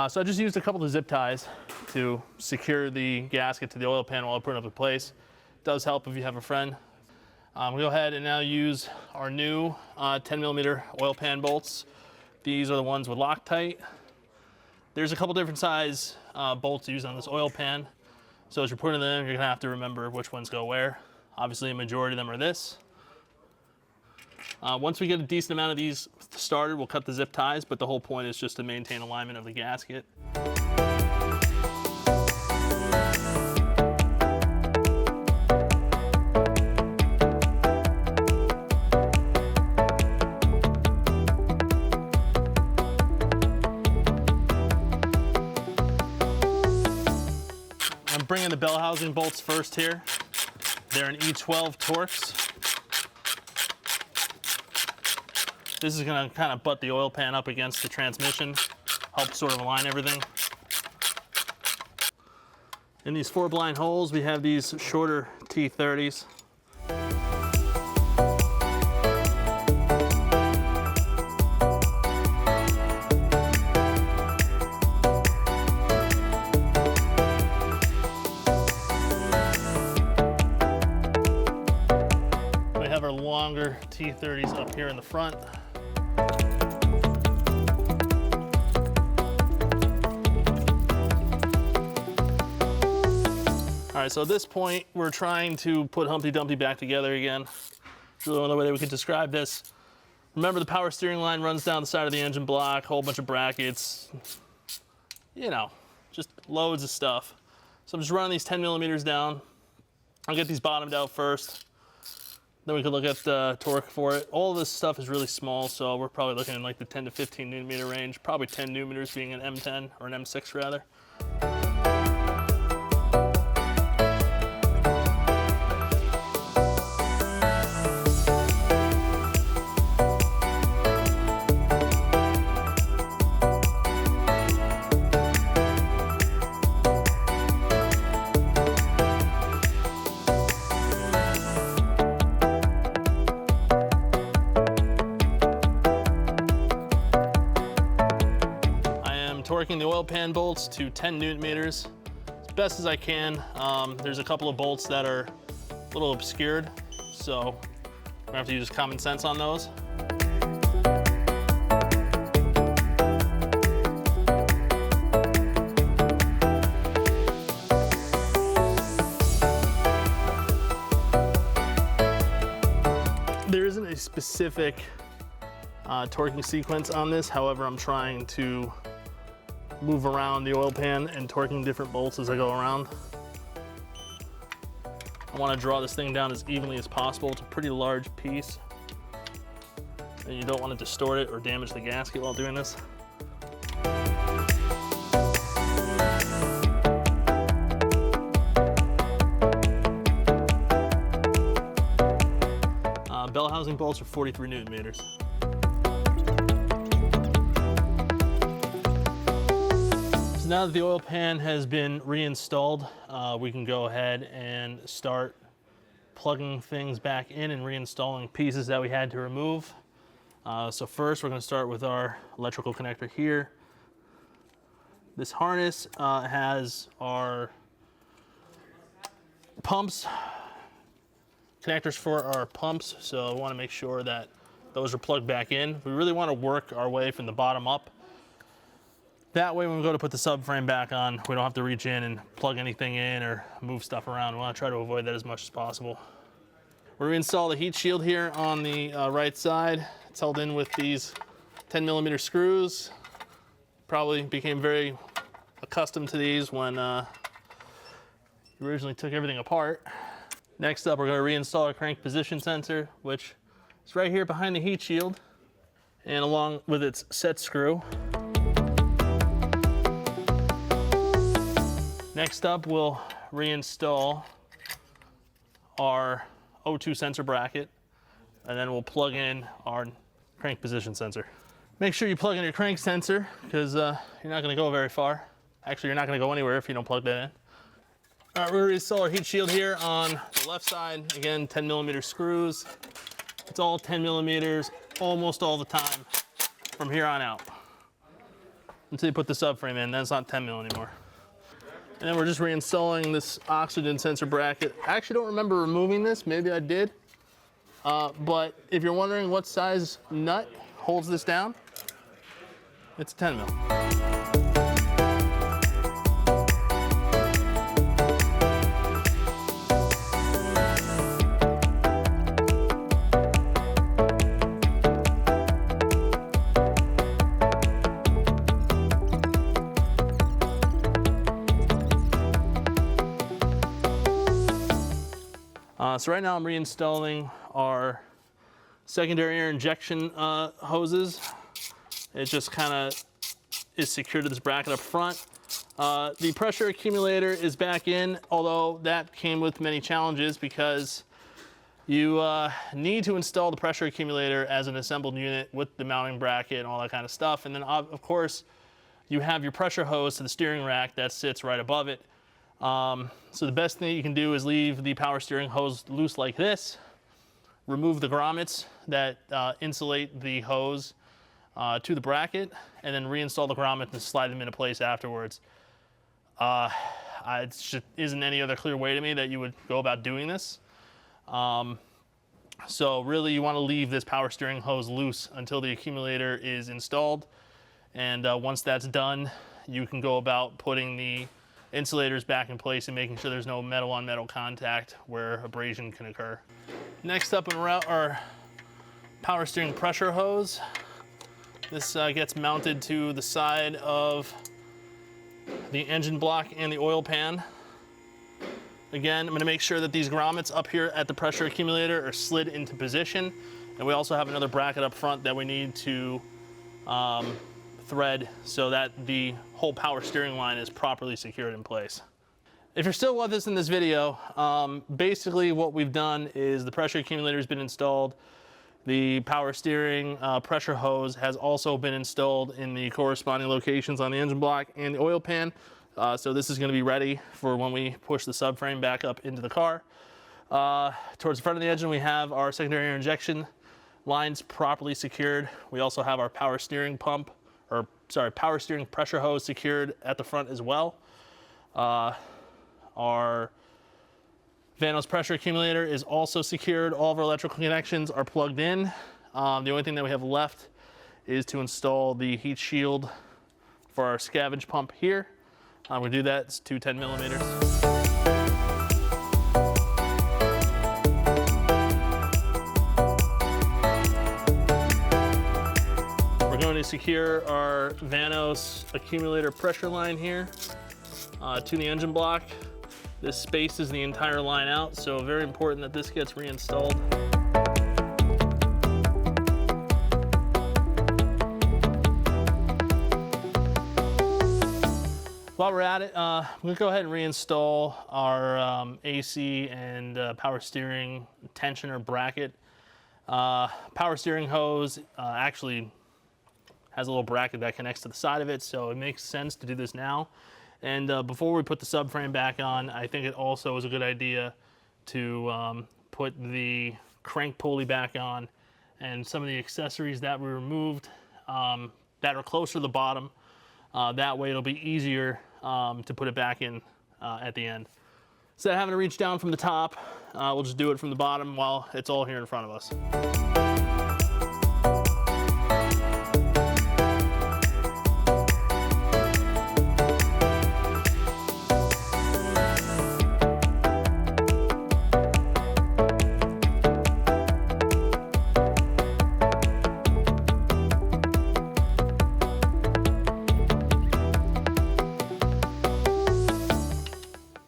So I just used a couple of zip ties to secure the gasket to the oil pan while I put it up in place. It does help if you have a friend. We'll go ahead and now use our new 10mm oil pan bolts. These are the ones with Loctite. There's a couple different size bolts used on this oil pan. So as you're putting them in, you're gonna have to remember which ones go where. Obviously, a majority of them are this. Once we get a decent amount of these started, we'll cut the zip ties, but the whole point is just to maintain alignment of the gasket. I'm bringing the bell housing bolts first here. They're an E12 Torx. This is gonna kind of butt the oil pan up against the transmission, help sort of align everything. In these 4 blind holes, we have these shorter T30s. We have our longer T30s up here in the front. All right, so at this point, we're trying to put Humpty Dumpty back together again. It's really the only way that we could describe this. Remember, the power steering line runs down the side of the engine block, whole bunch of brackets, you know, just loads of stuff. So I'm just running these 10mm down. I'll get these bottomed out first. Then we could look at the torque for it. All of this stuff is really small, so we're probably looking in like the 10 to 15 Nm range, probably 10 Nm being an M10 or an M6 rather. Torquing the oil pan bolts to 10 Nm as best as I can. There's a couple of bolts that are a little obscured, so we're gonna have to use common sense on those. There isn't a specific torquing sequence on this, however, I'm trying to move around the oil pan and torquing different bolts as I go around. I want to draw this thing down as evenly as possible. It's a pretty large piece, and you don't want to distort it or damage the gasket while doing this. Bell housing bolts are 43 Nm. Now that the oil pan has been reinstalled, we can go ahead and start plugging things back in and reinstalling pieces that we had to remove. So first we're going to start with our electrical connector here. This harness has our pumps, connectors for our pumps, so I want to make sure that those are plugged back in. We really want to work our way from the bottom up. That way when we go to put the subframe back on, we don't have to reach in and plug anything in or move stuff around. We want to try to avoid that as much as possible. We're going to install the heat shield here on the right side. It's held in with these 10mm screws. Probably became very accustomed to these when we originally took everything apart. Next up, we're going to reinstall our crank position sensor, which is right here behind the heat shield and along with its set screw. Next up, we'll reinstall our O2 sensor bracket, and then we'll plug in our crank position sensor. Make sure you plug in your crank sensor, because you're not going to go very far. Actually, you're not going to go anywhere if you don't plug that in. All right, we're going to install our heat shield here on the left side. Again, 10mm screws. It's all 10mm almost all the time from here on out. until you put the subframe in. Then it's not 10 mil anymore. And then we're just reinstalling this oxygen sensor bracket. I actually don't remember removing this. Maybe I did. But if you're wondering what size nut holds this down, it's 10 mil. So right now I'm reinstalling our secondary air injection hoses. It just kind of is secured to this bracket up front. The pressure accumulator is back in, although that came with many challenges because you need to install the pressure accumulator as an assembled unit with the mounting bracket and all that kind of stuff. And then of course you have your pressure hose to the steering rack that sits right above it. So the best thing you can do is leave the power steering hose loose like this, remove the grommets that insulate the hose to the bracket, and then reinstall the grommets and slide them into place afterwards. It just isn't any other clear way to me that you would go about doing this. So really you want to leave this power steering hose loose until the accumulator is installed. And once that's done, you can go about putting the insulators back in place and making sure there's no metal on metal contact where abrasion can occur. Next up in route our power steering pressure hose. This gets mounted to the side of the engine block and the oil pan. Again, I'm going to make sure that these grommets up here at the pressure accumulator are slid into position, and we also have another bracket up front that we need to thread so that the whole power steering line is properly secured in place. If you're still with us in this video, basically what we've done is the pressure accumulator has been installed. The power steering pressure hose has also been installed in the corresponding locations on the engine block and the oil pan. So this is going to be ready for when we push the subframe back up into the car. Towards the front of the engine, we have our secondary air injection lines properly secured. We also have our power steering power steering pressure hose secured at the front as well. Our Vanos pressure accumulator is also secured. All of our electrical connections are plugged in. The only thing that we have left is to install the heat shield for our scavenge pump here. We'll do that. It's two 10 millimeters. We're going to secure our Vanos accumulator pressure line here to the engine block. This spaces the entire line out, so very important that this gets reinstalled. While we're at it, I'm going to go ahead and reinstall our AC and power steering tensioner bracket. Power steering hose actually has a little bracket that connects to the side of it, so it makes sense to do this now. And before we put the subframe back on, I think it also is a good idea to put the crank pulley back on and some of the accessories that we removed that are closer to the bottom. That way it'll be easier to put it back in at the end. Instead of having to reach down from the top, we'll just do it from the bottom while it's all here in front of us.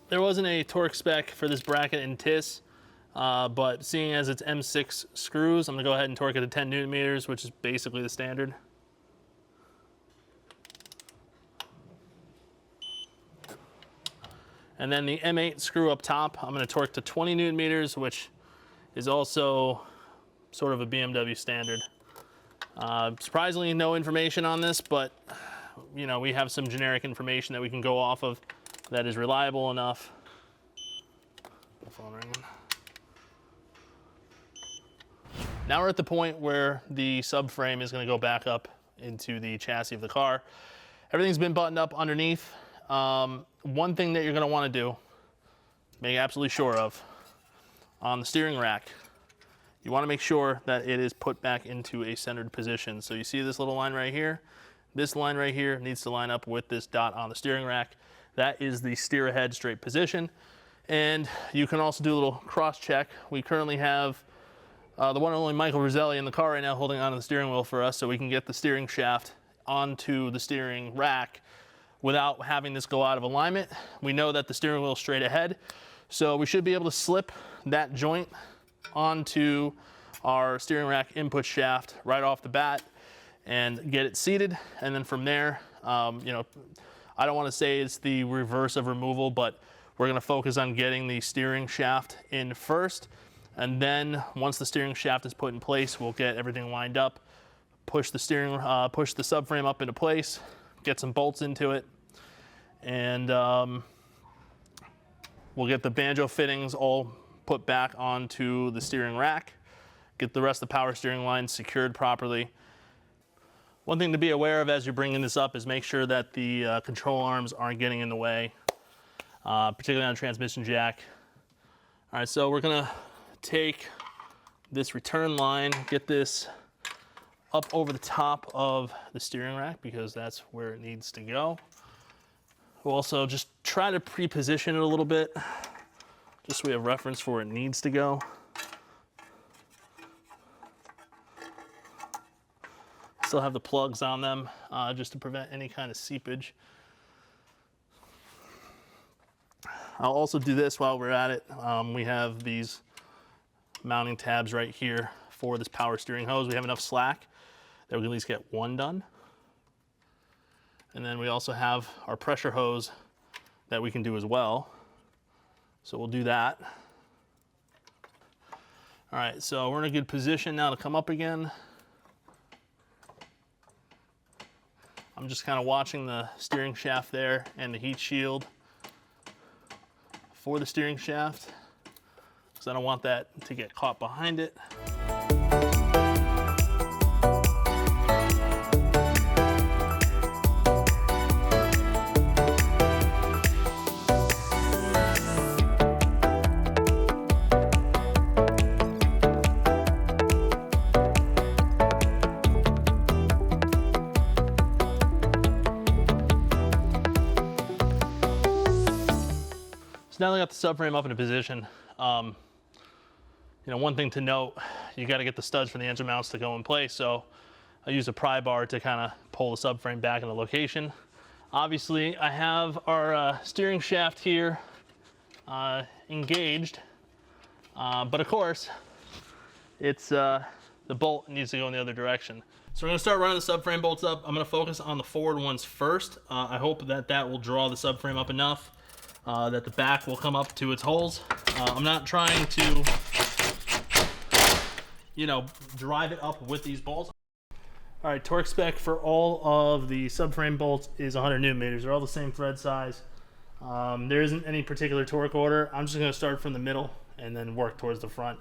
There wasn't a torque spec for this bracket in TIS, but seeing as it's M6 screws, I'm going to go ahead and torque it to 10 Newton meters, which is basically the standard. And then the M8 screw up top, I'm going to torque to 20 Newton meters, which is also sort of a BMW standard. Surprisingly, no information on this, but you know, we have some generic information that we can go off of that is reliable enough. Phone ringing. Now we're at the point where the subframe is going to go back up into the chassis of the car. Everything's been buttoned up underneath. One thing that you're gonna wanna do, make absolutely sure of, on the steering rack, you wanna make sure that it is put back into a centered position. So you see this little line right here? This line right here needs to line up with this dot on the steering rack. That is the steer ahead straight position. And you can also do a little cross check. We currently have the one and only Michael Roselli in the car right now holding onto the steering wheel for us so we can get the steering shaft onto the steering rack without having this go out of alignment. We know that the steering wheel is straight ahead, so we should be able to slip that joint onto our steering rack input shaft right off the bat and get it seated. And then from there, you know, I don't want to say it's the reverse of removal, but we're going to focus on getting the steering shaft in first. And then once the steering shaft is put in place, we'll get everything lined up, push the subframe up into place, get some bolts into it, and we'll get the banjo fittings all put back onto the steering rack, get the rest of the power steering line secured properly. One thing to be aware of as you're bringing this up is make sure that the control arms aren't getting in the way, particularly on a transmission jack. All right, so we're gonna take this return line, get this up over the top of the steering rack because that's where it needs to go. We'll also just try to pre-position it a little bit, just so we have reference for where it needs to go. Still have the plugs on them, just to prevent any kind of seepage. I'll also do this while we're at it. We have these mounting tabs right here for this power steering hose. We have enough slack that we can at least get one done. And then we also have our pressure hose that we can do as well. So we'll do that. All right, so we're in a good position now to come up again. I'm just kind of watching the steering shaft there and the heat shield for the steering shaft, because I don't want that to get caught behind it. Now that I got the subframe up in a position, you know, one thing to note, you got to get the studs for the engine mounts to go in place. So I use a pry bar to kind of pull the subframe back into location. Obviously, I have our steering shaft here engaged, but of course, it's the bolt needs to go in the other direction. So we're going to start running the subframe bolts up. I'm going to focus on the forward ones first. I hope that that will draw the subframe up enough that the back will come up to its holes. I'm not trying to, you know, drive it up with these bolts. All right, torque spec for all of the subframe bolts is 100 Newton meters. They're all the same thread size. There isn't any particular torque order. I'm just going to start from the middle and then work towards the front.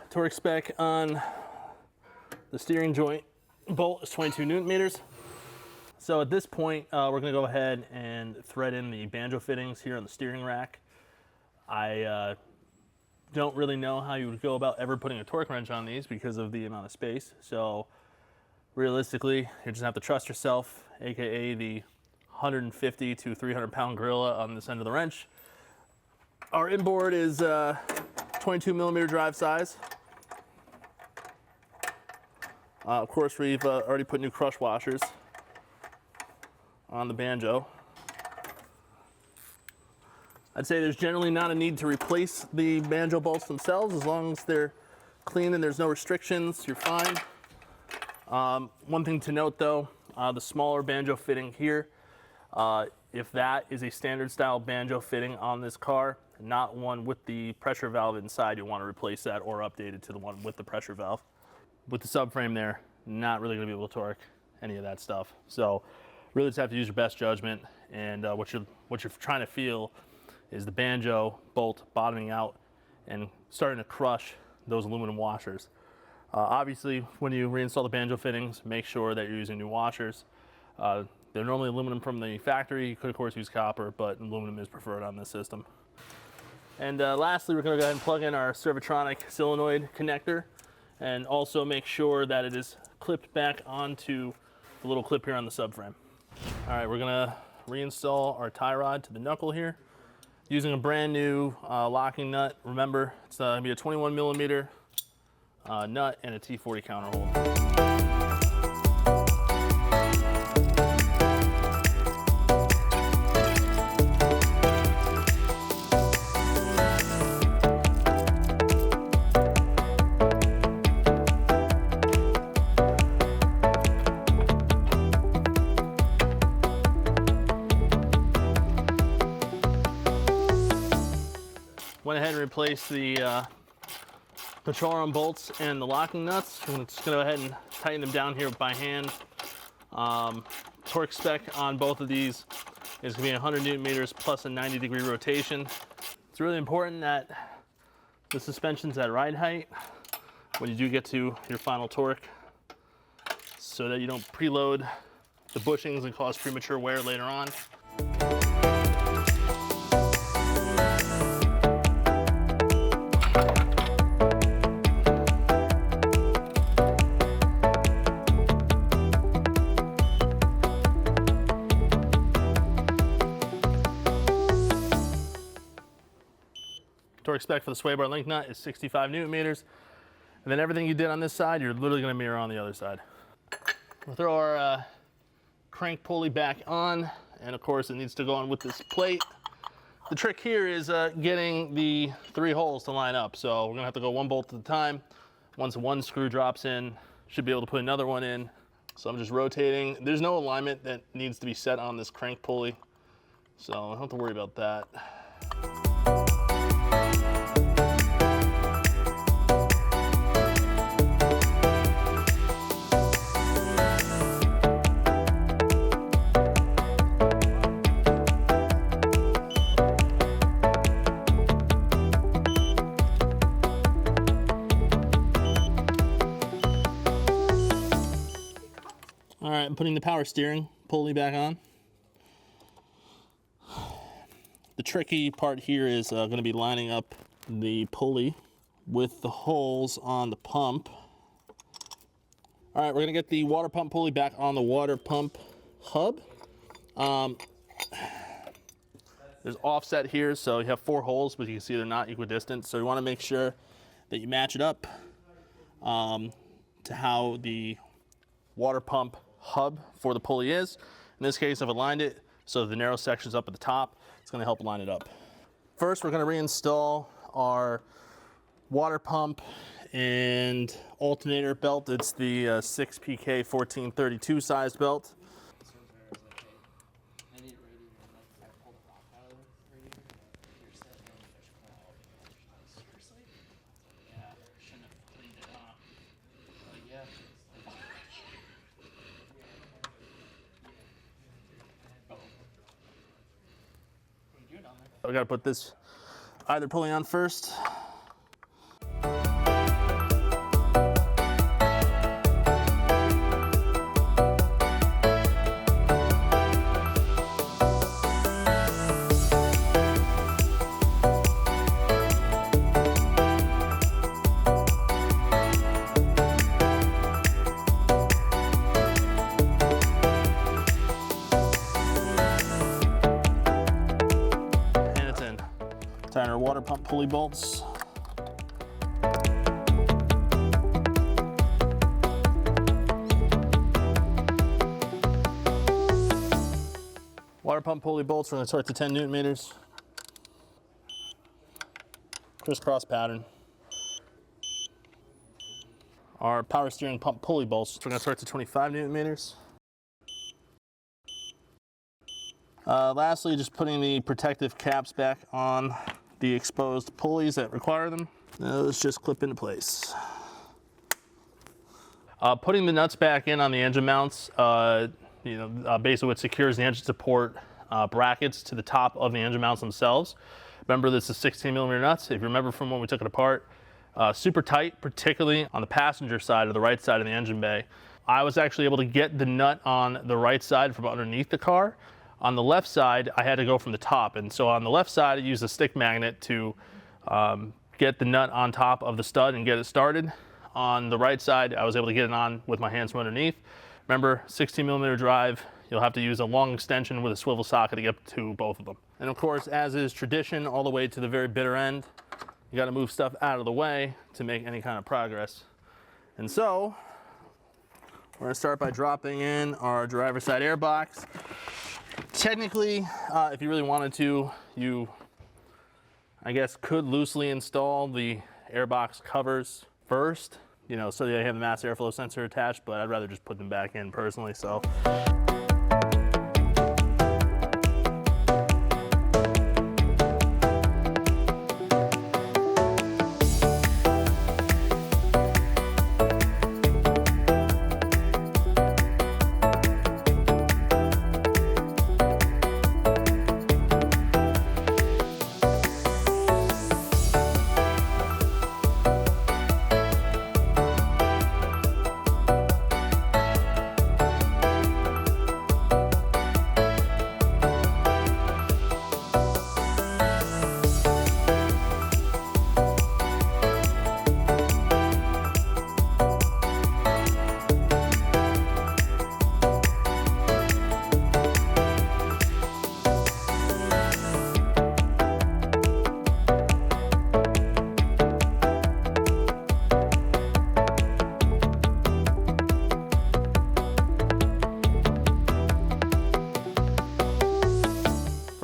Torque spec on the steering joint bolt is 22 Newton meters. So at this point, we're going to go ahead and thread in the banjo fittings here on the steering rack. I don't really know how you would go about ever putting a torque wrench on these because of the amount of space. So realistically, you just have to trust yourself, aka the 150 to 300 pound gorilla on this end of the wrench. Our inboard is 22 millimeter drive size. Of course, we've already put new crush washers on the banjo. I'd say there's generally not a need to replace the banjo bolts themselves. As long as they're clean and there's no restrictions, you're fine. One thing to note though, the smaller banjo fitting here, if that is a standard style banjo fitting on this car, not one with the pressure valve inside, you want to replace that or update it to the one with the pressure valve. With the subframe there, not really going to be able to torque any of that stuff. So really just have to use your best judgment, and what you're trying to feel is the banjo bolt bottoming out and starting to crush those aluminum washers. Obviously, when you reinstall the banjo fittings, make sure that you're using new washers. They're normally aluminum from the factory. You could, of course, use copper, but aluminum is preferred on this system. And lastly, we're going to go ahead and plug in our Servotronic solenoid connector, and also make sure that it is clipped back onto the little clip here on the subframe. All right, we're going to reinstall our tie rod to the knuckle here using a brand new locking nut. Remember, it's going to be a 21 millimeter nut and a T40 counter hole. Went ahead and replaced the control arm bolts and the locking nuts. I'm just going to go ahead and tighten them down here by hand. Torque spec on both of these is going to be 100 Newton meters plus a 90-degree rotation. It's really important that the suspension's at ride height when you do get to your final torque, so that you don't preload the bushings and cause premature wear later on. Torque spec for the sway bar link nut is 65 Newton meters. And then everything you did on this side, you're literally going to mirror on the other side. We'll throw our crank pulley back on, and of course it needs to go on with this plate. The trick here is getting the 3 holes to line up. So we're going to have to go one bolt at a time. Once one screw drops in, should be able to put another one in. So I'm just rotating. There's no alignment that needs to be set on this crank pulley, so I don't have to worry about that. All right, I'm putting the power steering pulley back on. The tricky part here is going to be lining up the pulley with the holes on the pump. All right, we're going to get the water pump pulley back on the water pump hub. There's offset here, so you have 4 holes, but you can see they're not equidistant. So you want to make sure that you match it up to how the water pump hub for the pulley is. In this case, I've aligned it so the narrow section's up at the top. It's going to help line it up. First, we're going to reinstall our water pump and alternator belt. It's the 6PK 1432 size belt. I gotta put this either pulley on first. Tighten our water pump pulley bolts. Water pump pulley bolts, we're going to torque to 10 Newton meters. Crisscross pattern. Our power steering pump pulley bolts, we're going to torque to 25 Newton meters. Lastly, just putting the protective caps back on the exposed pulleys that require them. Those just clip into place. Putting the nuts back in on the engine mounts, basically what secures the engine support brackets to the top of the engine mounts themselves. Remember, this is 16 millimeter nuts. If you remember from when we took it apart, super tight, particularly on the passenger side or the right side of the engine bay. I was actually able to get the nut on the right side from underneath the car. On the left side, I had to go from the top. And so on the left side, I used a stick magnet to get the nut on top of the stud and get it started. On the right side, I was able to get it on with my hands from underneath. Remember, 16mm drive, you'll have to use a long extension with a swivel socket to get to both of them. And of course, as is tradition, all the way to the very bitter end, you gotta move stuff out of the way to make any kind of progress. And so, we're gonna start by dropping in our driver's side air box. Technically, if you really wanted to, you, I guess, could loosely install the airbox covers first, you know, so they have the mass airflow sensor attached, but I'd rather just put them back in personally, so.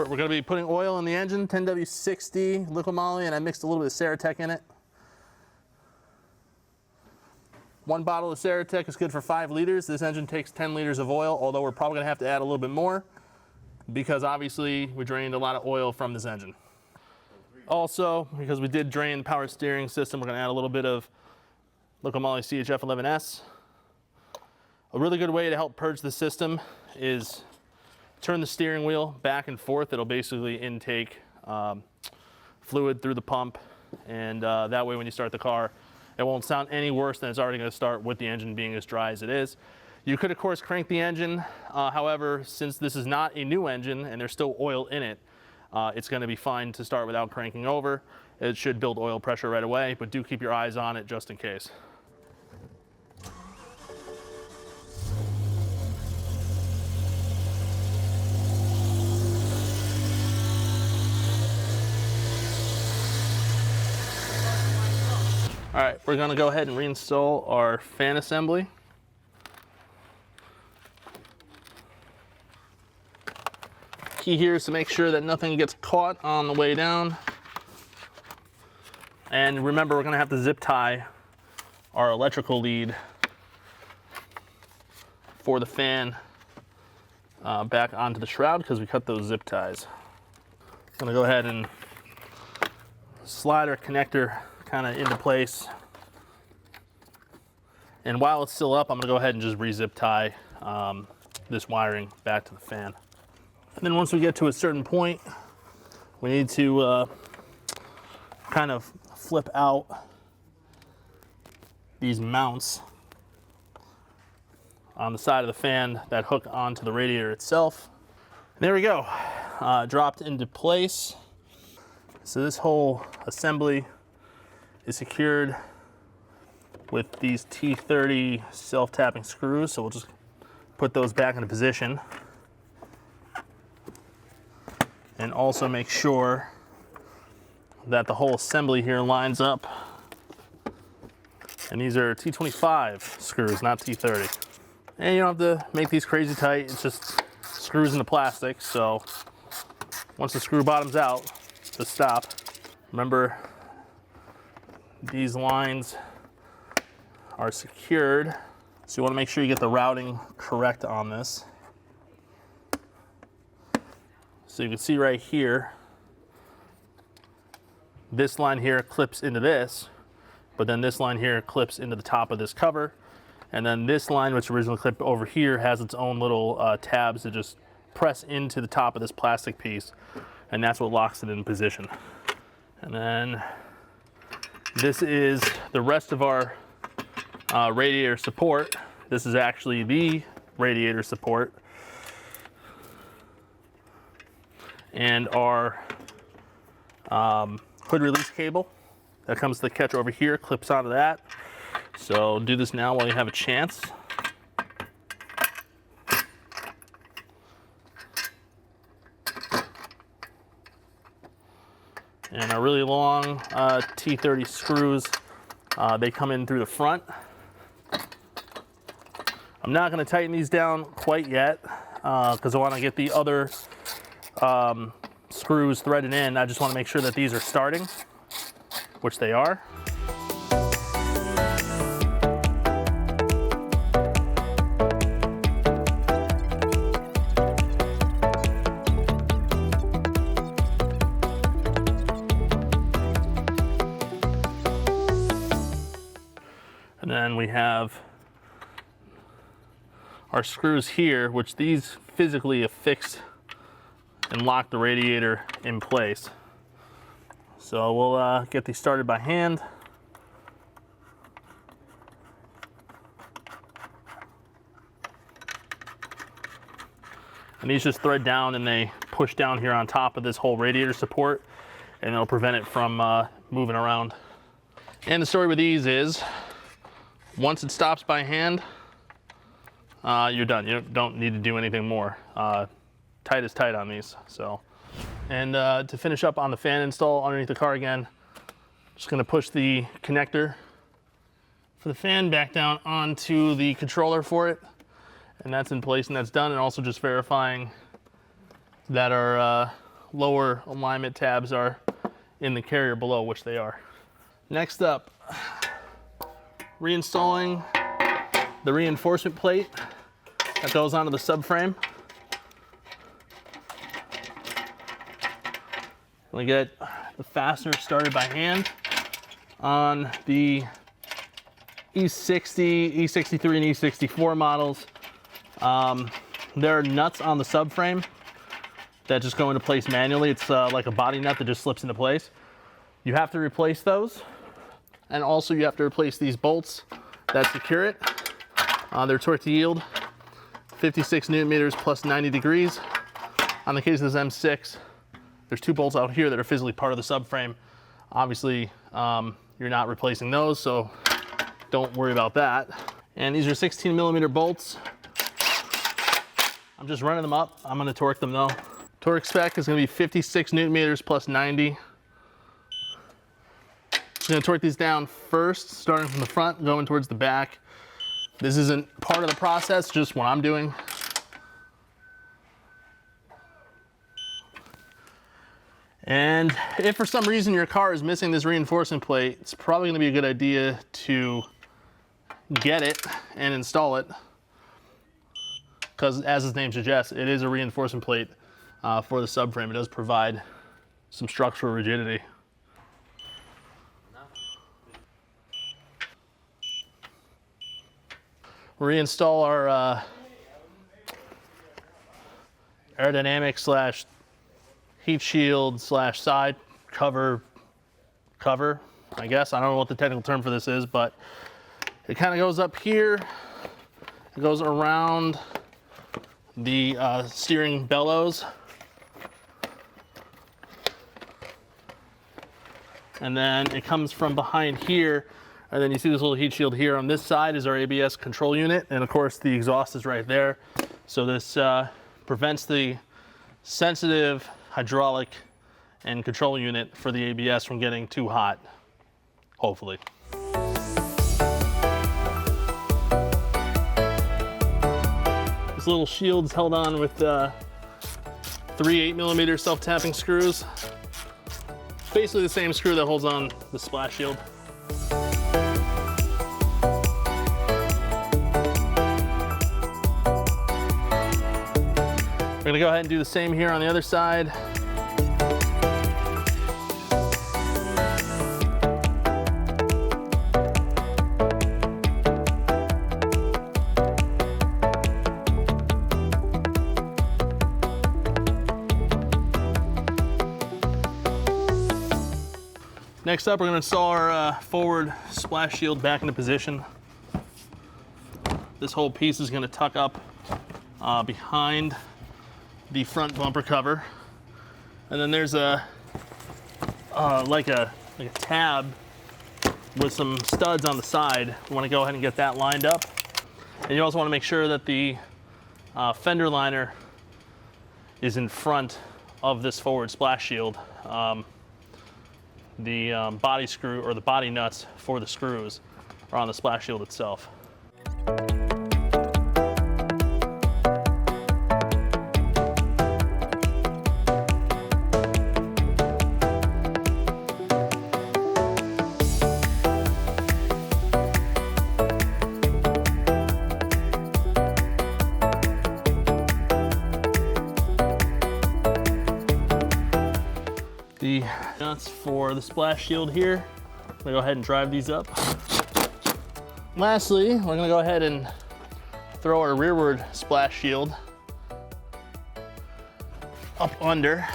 We're going to be putting oil in the engine, 10W60 liquid moly, and I mixed a little bit of Ceratec in it. 1 bottle of Ceratec is good for 5 liters. This engine takes 10 liters of oil, although we're probably going to have to add a little bit more because obviously we drained a lot of oil from this engine. Also, because we did drain the power steering system, we're going to add a little bit of liquid moly CHF11S. A really good way to help purge the system is turn the steering wheel back and forth. It'll basically intake fluid through the pump, and that way when you start the car, it won't sound any worse than it's already going to start with the engine being as dry as it is. You could, of course, crank the engine. However, since this is not a new engine and there's still oil in it, it's going to be fine to start without cranking over. It should build oil pressure right away, but do keep your eyes on it just in case. All right, we're gonna go ahead and reinstall our fan assembly. Key here is to make sure that nothing gets caught on the way down. And remember, we're gonna have to zip tie our electrical lead for the fan back onto the shroud because we cut those zip ties. I'm gonna go ahead and slide our connector kind of into place. And while it's still up, I'm gonna go ahead and just re-zip tie this wiring back to the fan. And then once we get to a certain point, we need to kind of flip out these mounts on the side of the fan that hook onto the radiator itself. And there we go, dropped into place. So this whole assembly is secured with these T30 self-tapping screws, so we'll just put those back into position. And also make sure that the whole assembly here lines up. And these are T25 screws, not T30. And you don't have to make these crazy tight, it's just screws into plastic, so once the screw bottom's out, just stop. Remember, these lines are secured, so you want to make sure you get the routing correct on this. So you can see right here, this line here clips into this, but then this line here clips into the top of this cover, and then this line, which originally clipped over here, has its own little tabs that just press into the top of this plastic piece, and that's what locks it in position. And then This is the rest of our radiator support. This is actually the radiator support. And our hood release cable that comes to the catch over here, clips onto that. So do this now while you have a chance. And our really long T30 screws, they come in through the front. I'm not going to tighten these down quite yet because I want to get the other screws threaded in. I just want to make sure that these are starting, which they are. And then we have our screws here, which these physically affix and lock the radiator in place. So we'll get these started by hand. And these just thread down and they push down here on top of this whole radiator support, and it'll prevent it from moving around. And the story with these is, once it stops by hand, you're done. You don't need to do anything more. Tight is tight on these. So, and to finish up on the fan install underneath the car again, just going to push the connector for the fan back down onto the controller for it, and that's in place and that's done. And also just verifying that our lower alignment tabs are in the carrier below, which they are. Next up, reinstalling the reinforcement plate that goes onto the subframe. We get the fastener started by hand on the E60, E63, and E64 models. There are nuts on the subframe that just go into place manually. It's like a body nut that just slips into place. You have to replace those. And also you have to replace these bolts that secure it. They're torque to yield, 56 Newton meters plus 90 degrees. On the case of this M6, there's two bolts out here that are physically part of the subframe. Obviously, you're not replacing those, so don't worry about that. And these are 16 millimeter bolts. I'm just running them up. I'm gonna torque them though. Torque spec is gonna be 56 Newton meters plus 90. I'm gonna torque these down first, starting from the front, going towards the back. This isn't part of the process, just what I'm doing. And if for some reason your car is missing this reinforcement plate, it's probably gonna be a good idea to get it and install it, because as its name suggests, it is a reinforcement plate for the subframe. It does provide some structural rigidity. Reinstall our aerodynamic slash heat shield slash side cover, I guess. I don't know what the technical term for this is, but it kind of goes up here. It goes around the steering bellows. And then it comes from behind here. And then you see this little heat shield here. On this side is our ABS control unit. And of course the exhaust is right there. So this prevents the sensitive hydraulic and control unit for the ABS from getting too hot, hopefully. This little shield is held on with 3 8mm self-tapping screws. Basically the same screw that holds on the splash shield. We're gonna go ahead and do the same here on the other side. Next up, we're gonna install our forward splash shield back into position. This whole piece is gonna tuck up behind the front bumper cover. And then there's like a tab with some studs on the side. We wanna go ahead and get that lined up. And you also wanna make sure that the fender liner is in front of this forward splash shield. The body screw or the body nuts for the screws are on the splash shield itself. The nuts for the splash shield here. I'm gonna go ahead and drive these up. Lastly, we're gonna go ahead and throw our rearward splash shield up under.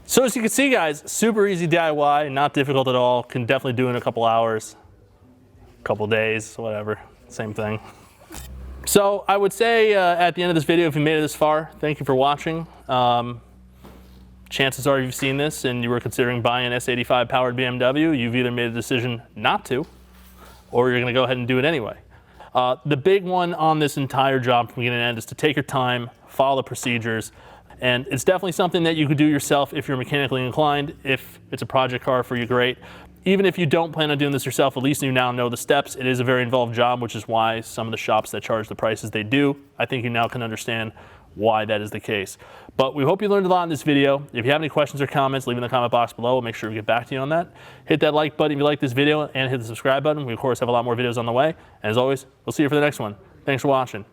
So as you can see, guys, super easy DIY, not difficult at all. Can definitely do in a couple hours, a couple days, whatever, same thing. So I would say at the end of this video, if you made it this far, thank you for watching. Chances are you've seen this and you were considering buying an S85 powered BMW. You've either made a decision not to, or you're gonna go ahead and do it anyway. The big one on this entire job from beginning to end is to take your time, follow the procedures. And it's definitely something that you could do yourself if you're mechanically inclined. If it's a project car for you, great. Even if you don't plan on doing this yourself, at least you now know the steps. It is a very involved job, which is why some of the shops that charge the prices they do, I think you now can understand why that is the case. But we hope you learned a lot in this video. If you have any questions or comments, leave in the comment box below. We'll make sure we get back to you on that. Hit that like button if you like this video and hit the subscribe button. We of course have a lot more videos on the way. And as always, we'll see you for the next one. Thanks for watching.